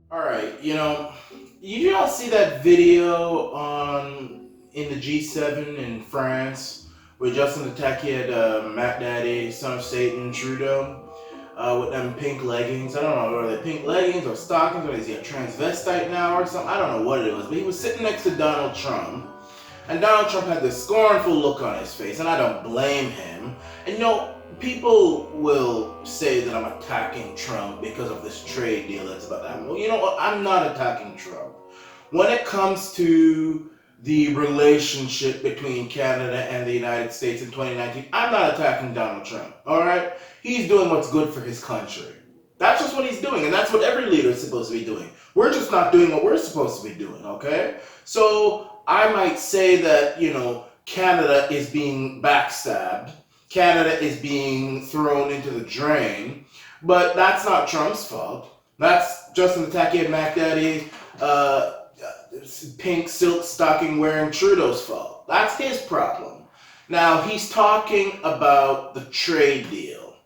All right, you all see that video in the G7 in France where Justin Attaki had Mac Daddy, Son of Satan, Trudeau, with them pink leggings. I don't know, are they pink leggings or stockings, or is he a transvestite now or something? I don't know what it was, but he was sitting next to Donald Trump, and Donald Trump had this scornful look on his face, and I don't blame him. And people will say that I'm attacking Trump because of this trade deal that's about to happen. Well, you know what? I'm not attacking Trump. When it comes to the relationship between Canada and the United States in 2019, I'm not attacking Donald Trump. All right? He's doing what's good for his country. That's just what he's doing, and that's what every leader is supposed to be doing. We're just not doing what we're supposed to be doing, okay? So I might say that, Canada is being backstabbed. Canada is being thrown into the drain, but that's not Trump's fault. That's Justin Attaki and Mac Daddy, pink silk stocking wearing Trudeau's fault. That's his problem. Now he's talking about the trade deal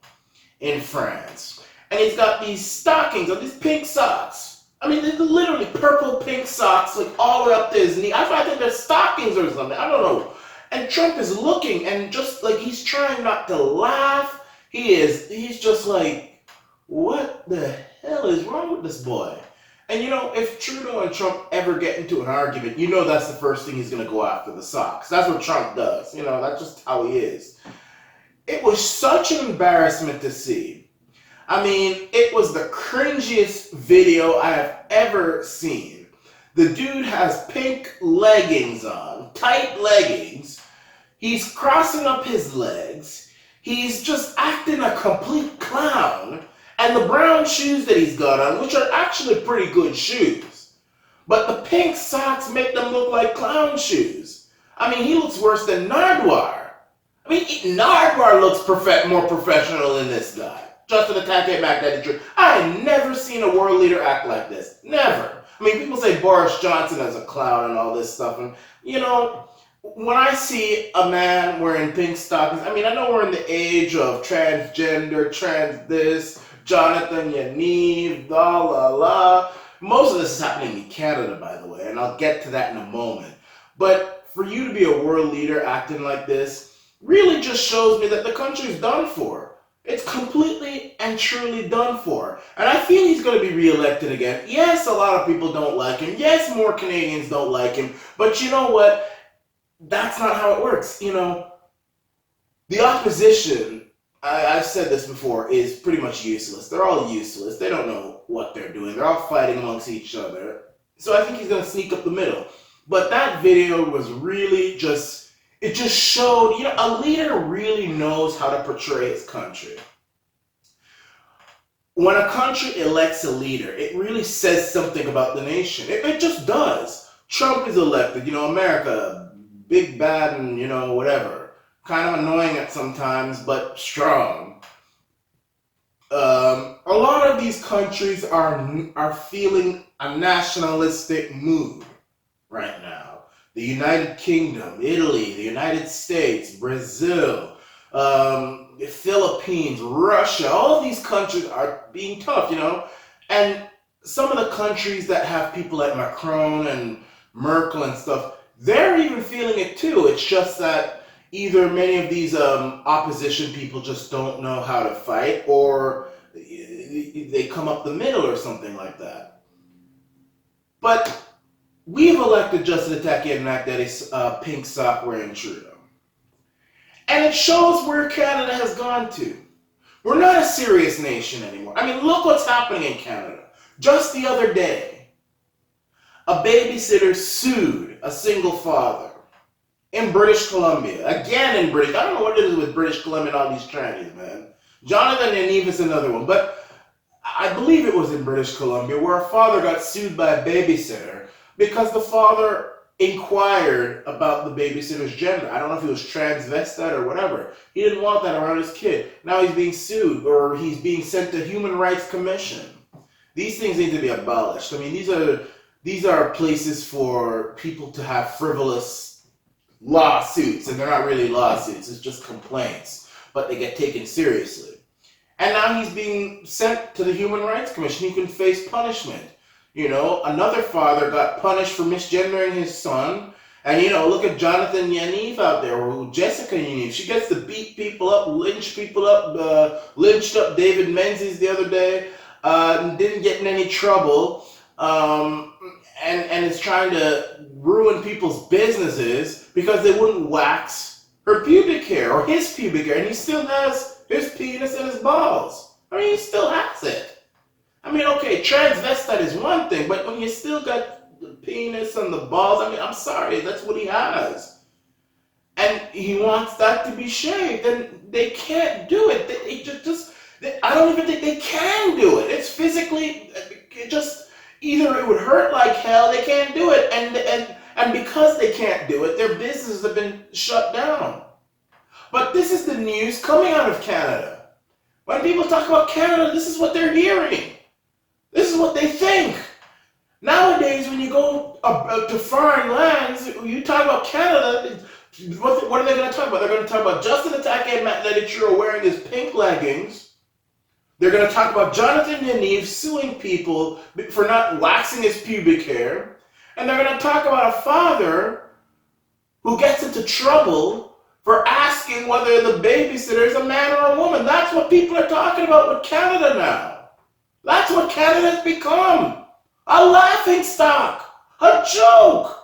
in France, and he's got these stockings or these pink socks. I mean, they're literally purple pink socks, like all the way up to his knee. I think they're stockings or something. I don't know. And Trump is looking, and just like he's trying not to laugh, he's just like, what the hell is wrong with this boy? And if Trudeau and Trump ever get into an argument, that's the first thing he's going to go after, the socks. That's what Trump does. That's just how he is. It was such an embarrassment to see. I mean, it was the cringiest video I have ever seen. The dude has pink leggings on, tight leggings. He's crossing up his legs. He's just acting a complete clown. And the brown shoes that he's got on, which are actually pretty good shoes. But the pink socks make them look like clown shoes. I mean, he looks worse than Nardwar. I mean, Nardwar looks more professional than this guy. Justin Attaki, Mac Daddy. I had never seen a world leader act like this. Never. I mean, people say Boris Johnson as a clown and all this stuff. And, when I see a man wearing pink stockings, I mean, I know we're in the age of transgender, trans this, Jonathan Yaniv, la la la. Most of this is happening in Canada, by the way, and I'll get to that in a moment. But for you to be a world leader acting like this really just shows me that the country's done for. It's completely and truly done for. And I feel he's going to be reelected again. Yes, a lot of people don't like him. Yes, more Canadians don't like him. But you know what? That's not how it works. The opposition, I've said this before, is pretty much useless. They're all useless. They don't know what they're doing. They're all fighting amongst each other. So I think he's going to sneak up the middle. But that video was really it just showed, a leader really knows how to portray his country. When a country elects a leader, it really says something about the nation. It just does. Trump is elected, America, big, bad, and, whatever. Kind of annoying at sometimes, but strong. A lot of these countries are feeling a nationalistic mood right now. The United Kingdom, Italy, the United States, Brazil, the Philippines, Russia, all of these countries are being tough, And some of the countries that have people like Macron and Merkel and stuff, they're even feeling it too. It's just that either many of these opposition people just don't know how to fight, or they come up the middle or something like that. But we've elected Justin Attaki and Mac Daddy's pink sock wearing Trudeau. And it shows where Canada has gone to. We're not a serious nation anymore. I mean, look what's happening in Canada. Just the other day, a babysitter sued a single father in British Columbia. Again in British. I don't know what it is with British Columbia and all these trannies, man. Jonathan and Eve is another one. But I believe it was in British Columbia where a father got sued by a babysitter because the father inquired about the babysitter's gender. I don't know if he was transvestite or whatever. He didn't want that around his kid. Now he's being sued, or he's being sent to Human Rights Commission. These things need to be abolished. I mean, these are places for people to have frivolous lawsuits, and they're not really lawsuits. It's just complaints, but they get taken seriously. And now he's being sent to the Human Rights Commission. He can face punishment. You know, another father got punished for misgendering his son. And, you know, look at Jonathan Yaniv out there, or Jessica Yaniv. She gets to beat people up, lynch people up, lynched up David Menzies the other day, didn't get in any trouble, and is trying to ruin people's businesses because they wouldn't wax her pubic hair, or his pubic hair, and he still has his penis and his balls. I mean, he still has it. I mean, okay, transvestite is one thing, but when you still got the penis and the balls, I mean, I'm sorry, that's what he has. And he wants that to be shaved, and they can't do it. I don't even think they can do it. It's physically, either it would hurt like hell, they can't do it, and because they can't do it, their businesses have been shut down. But this is the news coming out of Canada. When people talk about Canada, this is what they're hearing. This is what they think. Nowadays, when you go to foreign lands, you talk about Canada, what are they going to talk about? They're going to talk about Justin Atake and MACK DADDY wearing his pink leggings. They're going to talk about Jonathan Yaniv suing people for not waxing his pubic hair. And they're going to talk about a father who gets into trouble for asking whether the babysitter is a man or a woman. That's what people are talking about with Canada now. That's what Canada has become. A laughing stock. A joke.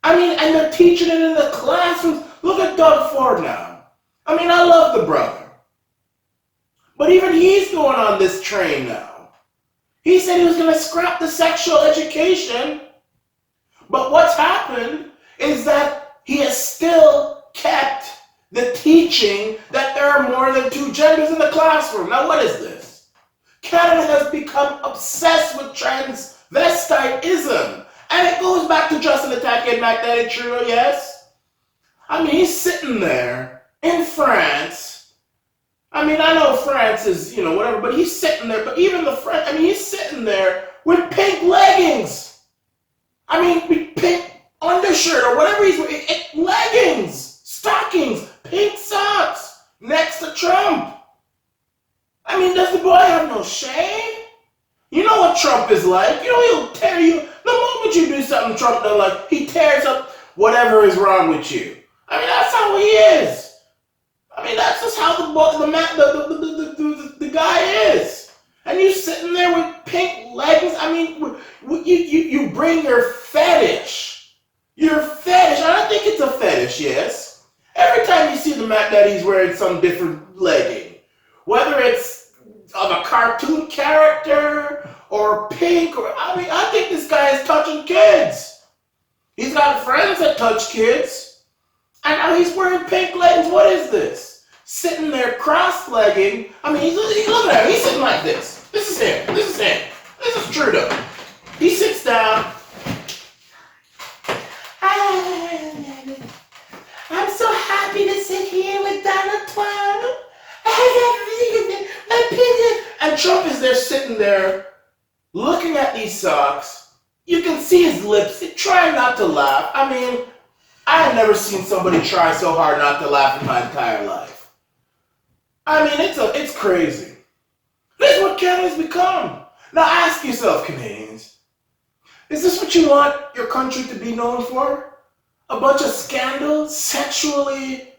I mean, and they're teaching it in the classrooms. Look at Doug Ford now. I mean, I love the brother. But even he's going on this train now. He said he was going to scrap the sexual education. But what's happened is that he has still kept the teaching that there are more than two genders in the classroom. Now, what is this? Canada has become obsessed with transvestitism. And it goes back to Justin Atake and MACK DADDY Trudeau, yes? I mean, he's sitting there in France. I mean, I know France is, whatever, but he's sitting there. But even the French, he's sitting there with pink leggings. I mean, with pink undershirt or whatever he's wearing. Leggings, stockings, pink socks next to Trump. I mean, does the boy have no shame? You know what Trump is like. He'll tear you. The moment you do something Trump doesn't like, he tears up whatever is wrong with you. I mean, that's how he is. I mean, that's just how the guy is. And you sitting there with pink leggings. I mean, you bring your fetish. Your fetish. I don't think it's a fetish, yes. Every time you see the MACK DADDY, he's wearing some different legging. Whether it's of a cartoon character or pink, I think this guy is touching kids. He's got friends that touch kids, and now he's wearing pink leggings. What is this? Sitting there cross-legging. I mean, he's looking at him. He's sitting like this. This is him. This is him. This is Trudeau. He sits down. I'm so happy to sit here with Donald Trump. And Trump is there sitting there looking at these socks. You can see his lips. He's trying not to laugh. I mean, I have never seen somebody try so hard not to laugh in my entire life. I mean, it's crazy. This is what Canada's become. Now ask yourself, Canadians, is this what you want your country to be known for? A bunch of scandals, sexually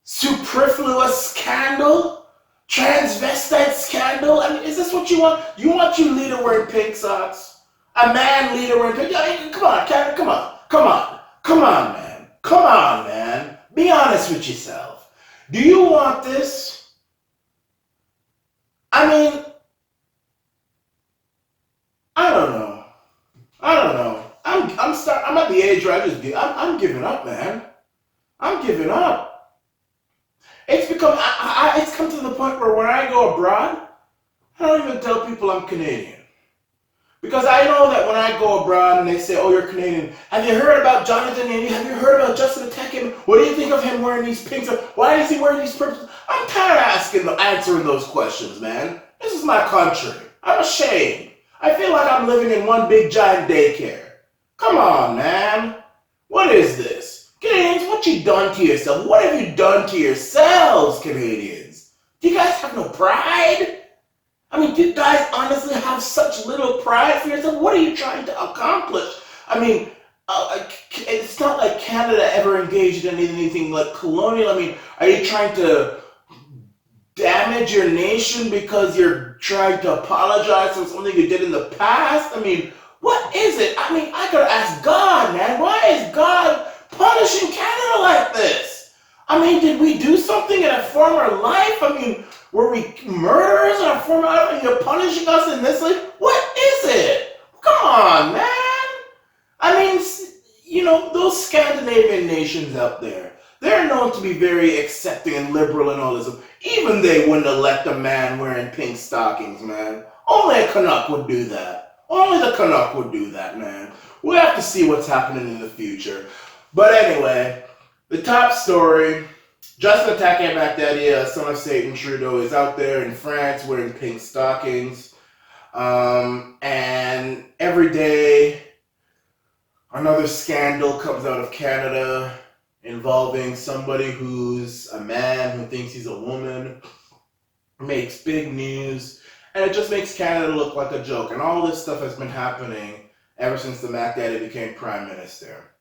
superfluous scandal? Transvestite scandal? I mean, is this what you want? You want your leader wearing pink socks? A man leader wearing pink? I mean, come on, Canada, come on, man. Come on, man. Be honest with yourself. Do you want this? I mean, I don't know. I'm at the age where I'm giving up, man. I'm giving up. It's become, it's come to the point where when I go abroad, I don't even tell people I'm Canadian. Because I know that when I go abroad and they say, oh, you're Canadian, have you heard about Jonathan Yaniv? Have you heard about Justin Atake? What do you think of him wearing these pinks? Why is he wearing these purples? I'm tired of answering those questions, man. This is my country. I'm ashamed. I feel like I'm living in one big giant daycare. Come on, man. What is this? Canadians, what you done to yourself? What have you done to yourselves, Canadians? Do you guys have no pride? I mean, do you guys honestly have such little pride for yourself? What are you trying to accomplish? I mean, it's not like Canada ever engaged in anything like colonial. I mean, are you trying to damage your nation because you're trying to apologize for something you did in the past? I mean, what is it? I mean, I gotta ask God, man. Why is God punishing Canada like this? I mean, did we do something in a former life? I mean, were we murderers in a former life and you're punishing us in this life? What is it? Come on, man. I mean, you know, those Scandinavian nations out there, they're known to be very accepting and liberal and all this. Even they wouldn't elect a man wearing pink stockings, man. Only a Canuck would do that. Only the Canuck would do that, man. We'll have to see what's happening in the future. But anyway, the top story, Justin attacking MACK DADDY, son of Satan, Trudeau, is out there in France wearing pink stockings. And every day, another scandal comes out of Canada involving somebody who's a man who thinks he's a woman, makes big news, and it just makes Canada look like a joke. And all this stuff has been happening ever since the MACK DADDY became Prime Minister.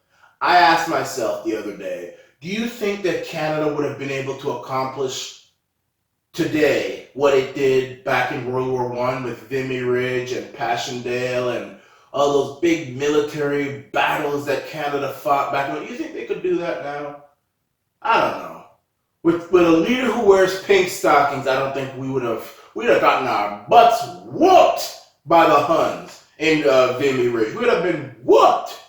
I asked myself the other day, do you think that Canada would have been able to accomplish today what it did back in World War I with Vimy Ridge and Passchendaele and all those big military battles that Canada fought back then? You think they could do that now? I don't know. With a leader who wears pink stockings, I don't think we'd have gotten our butts whooped by the Huns in Vimy Ridge. We'd have been whooped.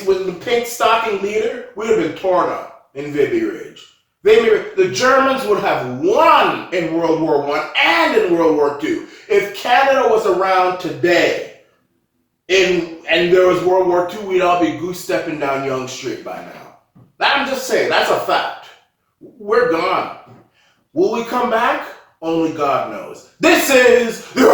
With the pink stocking leader, we'd have been torn up in Vimy Ridge. The Germans would have won in World War I and in World War II. If Canada was around today and there was World War II, we'd all be goose-stepping down Yonge Street by now. I'm just saying, that's a fact. We're gone. Will we come back? Only God knows. This is the